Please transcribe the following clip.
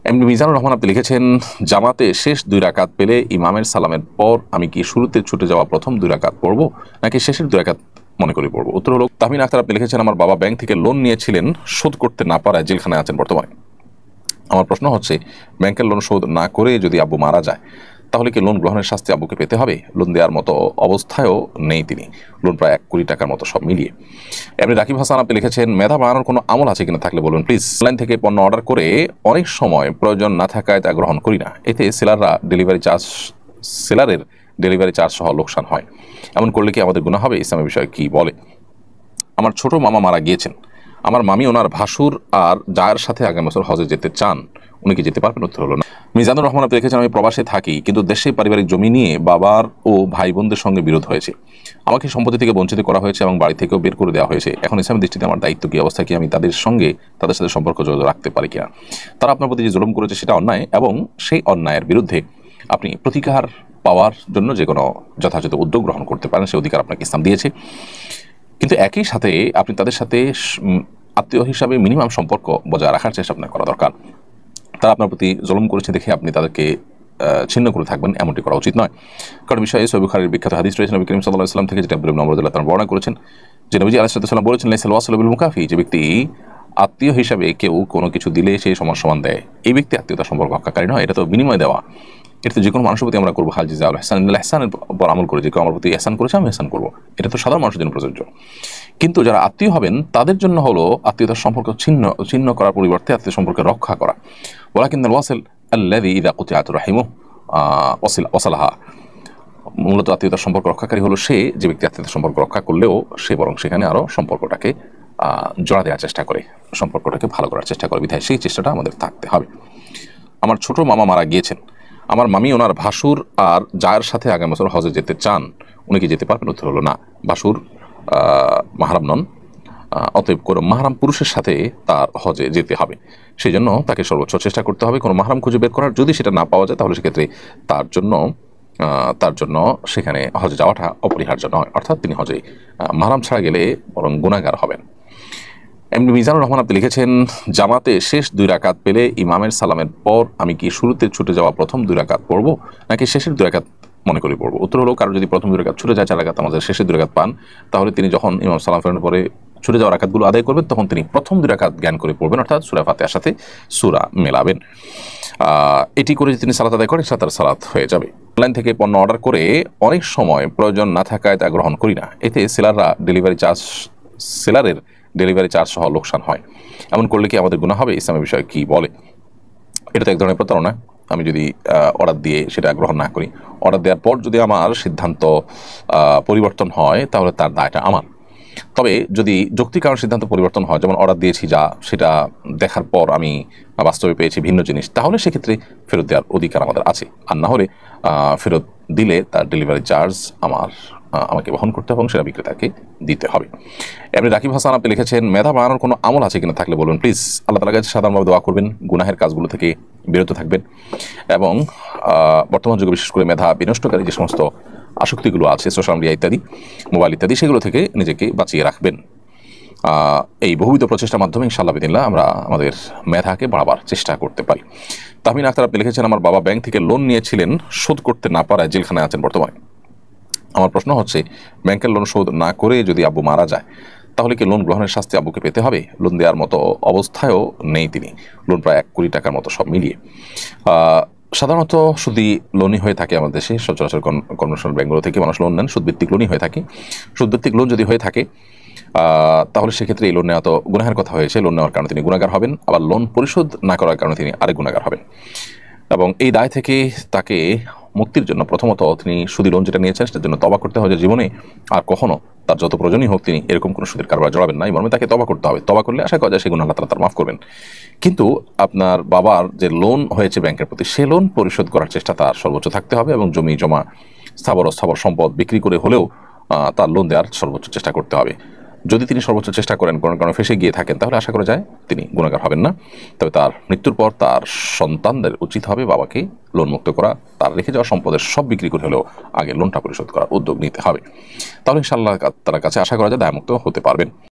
এমনি মিজানুর রহমান আপনি লিখেছেন, জামাতে শেষ 2 রাকাত পেলে ইমামের সালামের পর আমি কি শুরুতে ছুটে যাওয়া প্রথম 2 রাকাত পড়বো নাকি শেষের 2 রাকাত মনে করে পড়বো? উত্তর হলো, তাহমিন আক্তার আপনি লিখেছেন, আমার বাবা ব্যাংক থেকে লোন নিয়েছিলেন, শোধ করতে না পারায় জেলখানায় আছেন বর্তমানে। আমার প্রশ্ন হচ্ছে, ব্যাংকের লোন শোধ না করে যদি আব্বু মারা যায় তাহলে কি লোন গ্রহণের শাস্তি আব্বুকে পেতে হবে? লোন দেওয়ার মতো অবস্থায়ও নেই তিনি, লোন প্রায় 1 কোটি টাকার মতো সব মিলিয়ে। এমনি রাকিব হাসান আপনি লিখেছেন, মেধা বাড়ানোর কোনো আমল আছে কিনা, থাকলে বলুন প্লিজ। অনলাইন থেকে পণ্য অর্ডার করে অনেক সময় প্রয়োজন না থাকায় তা গ্রহণ করি না, এতে সেলারের ডেলিভারি চার্জ সহ লোকসান হয়। এমন করলে কি আমাদের গুনাহ হবে? ইসলামের বিষয়ে কি বলে? আমার ছোট মামা মারা গিয়েছেন, আমার মামি ওনার ভাসুর আর জায়ের সাথে আগামী বছর হজে যেতে চান, উনি কি যেতে পারবেন? উত্তর হলো না। মিজানুর রহমান আপনি লিখেছেন, আমি প্রবাসে থাকি কিন্তু দেশে পারিবারিক জমি নিয়ে বাবার ও ভাই বোনদের সঙ্গে বিরোধ হয়েছে, আমাকে সম্পত্তি থেকে বঞ্চিত করা হয়েছে এবং বাড়ি থেকেও বের করে দেওয়া হয়েছে। এখন ইসলামের দৃষ্টিতে আমার দায়িত্ব কি? অবস্থা কি? আমি তাদের সাথে সম্পর্ক যোগাযোগ রাখতে পারি কিনা? তারা আপনার প্রতি যে জুলুম করেছে সেটা অন্যায় এবং সেই অন্যায়ের বিরুদ্ধে আপনি প্রতিকার পাওয়ার জন্য যে কোনো যথাযথ উদ্যোগ গ্রহণ করতে পারেন, সে অধিকার আপনাকে ইসলাম দিয়েছে। কিন্তু একই সাথে আপনি তাদের সাথে আত্মীয় হিসাবে মিনিমাম সম্পর্ক বজায় রাখার চেষ্টা আপনার করা দরকার। তারা আপনার প্রতি জুলুম করেছে দেখে আপনি তাদেরকে ছিন্ন করে থাকবেন, এমনটি করা উচিত নয়। কারণ বিষয়ে সহিহ বুখারীর বিখ্যাত হাদিস রয়েছে, নবী করিম সাল্লাল্লাহু আলাইহি ওয়াসাল্লাম থেকে, যেটা আবদুল্লাহ ইবনে ওমর রাদিয়াল্লাহু আনহু বর্ণনা করেছেন, যে নবীজি আলাইহিস সালাম বলেছেন, লাইসাল ওয়াসিলু বিল মুকাফি, যে ব্যক্তি আত্মীয় হিসাবে কেউ কোনো কিছু দিলে সেই সমান দেয়, এই ব্যক্তি আত্মীয়তা সম্পর্ক রক্ষাকারী নয়। এটা তো বিনিময় দেওয়া, এটা তো যে কোনো মানুষের প্রতি আমরা করবো, হাল জিজা আল ইহসান ইল্লাল ইহসানের উপর আমল করে, যে কেউ আমার প্রতি ইহসান করেছে আমি ইহসান করবো, এটা তো সাধারণ মানুষের জন্য প্রযোজ্য। কিন্তু যারা আত্মীয় হবেন তাদের জন্য হলো আত্মীয়তার সম্পর্ক ছিন্ন করার পরিবর্তে আত্মীয় সম্পর্কে রক্ষা করা। ওয়ালাকিন্নাল ওয়াসিল আল্লাযী ইযা কুতিআত রাহিমুহু ওয়াসালাহা, মূলত আত্মীয়তার সম্পর্ক রক্ষাকারী হলো সে যে ব্যক্তি আত্মীয়তার সম্পর্ক রক্ষা করলেও সে বরং সেখানে আরও সম্পর্কটাকে জোড়া দেওয়ার চেষ্টা করে, সম্পর্কটাকে ভালো করার চেষ্টা করে, বিধায় সেই চেষ্টাটা আমাদের থাকতে হবে। আমার ছোট মামা মারা গিয়েছেন, আমার মামি ওনার ভাসুর আর জায়ের সাথে আগামী বছর হজে যেতে চান, উনি কি যেতে পারবেন? উত্তর হলো না। ভাসুর মাহরাম নন, অতএব কোনো মাহরাম পুরুষের সাথে তার হজে যেতে হবে, সেই জন্য তাকে সর্বোচ্চ চেষ্টা করতে হবে কোনো মাহরাম খুঁজে বের করার। যদি সেটা না পাওয়া যায় তাহলে সেক্ষেত্রে তার জন্য সেখানে হজে যাওয়াটা অপরিহার্য নয়, অর্থাৎ তিনি হজে মাহরাম ছাড়া গেলে বরং গুনাহগার হবেন। এমনি মিজানুর রহমান আপনি লিখেছেন, জামাতে শেষ 2 রাকাত পেলে ইমামের সালামের পর আমি কি শুরুতে ছুটে যাওয়া প্রথম 2 রাকাত পড়বো নাকি শেষের 2 রাকাত মনে করে পড়বো? উত্তর হলো, কারো যদি প্রথম 2 রাকাত ছুটে যায় 4 রাকাত আমাদের শেষের 2 রাকাত পান, তাহলে তিনি যখন ইমাম সালাম ফেরানোর পরে ছুটে যাওয়া রাকাতগুলো আদায় করবেন তখন তিনি প্রথম 2 রাকাত জ্ঞান করে পড়বেন, অর্থাৎ সূরা ফাতিহার সাথে সূরা মেলাবেন। এটি করে যদি তিনি সালাত আদায় করেন তার সালাত হয়ে যাবে। অনলাইন থেকে পণ্য অর্ডার করে অনেক সময় প্রয়োজন না থাকায় তা গ্রহণ করি না, এতে সেলারের ডেলিভারি চার্জ সহ লোকসান হয়। এমন করলে কি আমাদের গুনাহ হবে? ইসলামের বিষয়ে কি বলে? এটা তো এক ধরনের প্রতারণা। আমি যদি অর্ডার দিয়ে সেটা গ্রহণ না করি, অর্ডার দেওয়ার পর যদি আমার সিদ্ধান্ত পরিবর্তন হয় তাহলে তার দায়টা আমার। তবে যদি যৌক্তিক কারণে সিদ্ধান্ত পরিবর্তন হয়, যেমন অর্ডার দিয়েছি যা, সেটা দেখার পর আমি বাস্তবে পেয়েছি ভিন্ন জিনিস, তাহলে সেক্ষেত্রে ফেরত দেওয়ার অধিকার আমাদের আছে। আর না হলে ফেরত দিলে তার ডেলিভারি চার্জ আমাকে বহন করতে হবে এবং সেটা বিক্রেতাকে দিতে হবে। এমনি রাকিব হাসান আপনি লিখেছেন, মেধা বাড়ানোর কোনো আমল আছে কিনা, থাকলে বলুন প্লিজ। আল্লাহ তাআলার কাছে সাধারণভাবে দোয়া করবেন, গুনাহের কাজগুলো থেকে বিরত থাকবেন এবং বর্তমান যুগে বিশেষ করে মেধা বিনষ্টকারী যে সমস্ত আসক্তিগুলো আছে, সোশ্যাল মিডিয়া ইত্যাদি, মোবাইল ইত্যাদি, সেগুলো থেকে নিজেকে বাঁচিয়ে রাখবেন। এই বহুবিধ প্রচেষ্টার মাধ্যমে ইনশাআল্লাহ বিদিনিল্লাহ আমরা আমাদের মেধাকে বাড়াবার চেষ্টা করতে পারি। তাহমিন আক্তার আপনি লিখেছেন, আমার বাবা ব্যাংক থেকে লোন নিয়েছিলেন, শোধ করতে না পারায় জেলখানায় আছেন বর্তমানে। আমার প্রশ্ন হচ্ছে, ব্যাংকের লোন শোধ না করে যদি আব্বু মারা যায় তাহলে কি লোন গ্রহণের শাস্তি আব্বুকে পেতে হবে? লোন দেওয়ার মতো অবস্থায়ও নেই তিনি, লোন প্রায় 1 কোটি টাকার মতো সব মিলিয়ে। সাধারণত সুদী লোনই হয়ে থাকে আমাদের দেশে, সচরাচর কর্মশাল ব্যাংকগুলো থেকে মানুষ লোন নেন, সুদভিত্তিক লোনই হয়ে থাকে। সুদভিত্তিক লোন যদি হয়ে থাকে তাহলে সেক্ষেত্রে এই লোন নেওয়া তো গুনাহের কথা হয়েছে, লোন নেওয়ার কারণে তিনি গুনাহগার হবেন, আবার লোন পরিশোধ না করার কারণে তিনি আরেক গুনাহগার হবেন। এবং এই দায় থেকে তাকে মুক্তির জন্য প্রথমত তিনি সুদী লোন যেটা নিয়েছেন সেটার জন্য তওবা করতে হবে, যে জীবনে আর কখনো তার যত প্রয়োজনই হোক তিনি এরকম কোনো সুদের কারবার জড়াবেন না, এই মর্মে তাকে তওবা করতে হবে। তওবা করলে আশা করা যায় সেই গুনাহ আল্লাহ তাআলা তার মাফ করবেন। কিন্তু আপনার বাবার যে লোন হয়েছে ব্যাংকের প্রতি, সে লোন পরিশোধ করার চেষ্টা তার সর্বোচ্চ থাকতে হবে এবং জমি জমা স্থাবর সম্পদ বিক্রি করে হলেও তার লোন দেওয়ার সর্বোচ্চ চেষ্টা করতে হবে। যদি তিনি সর্বোচ্চ চেষ্টা করেন, কোনো কারণে ফেঁসে গিয়ে থাকেন, তাহলে আশা করা যায় তিনি গুনাহগার হবেন না। তবে তার মৃত্যুর পর তার সন্তানদের উচিত হবে বাবাকে লোন মুক্ত করা, তার রেখে যাওয়া সম্পদের সব বিক্রি করে হলেও আগে লোনটা পরিশোধ করার উদ্যোগ নিতে হবে। তাহলে ইনশাআল্লাহ তার কাছে আশা করা যায় দায়মুক্ত হতে পারবেন।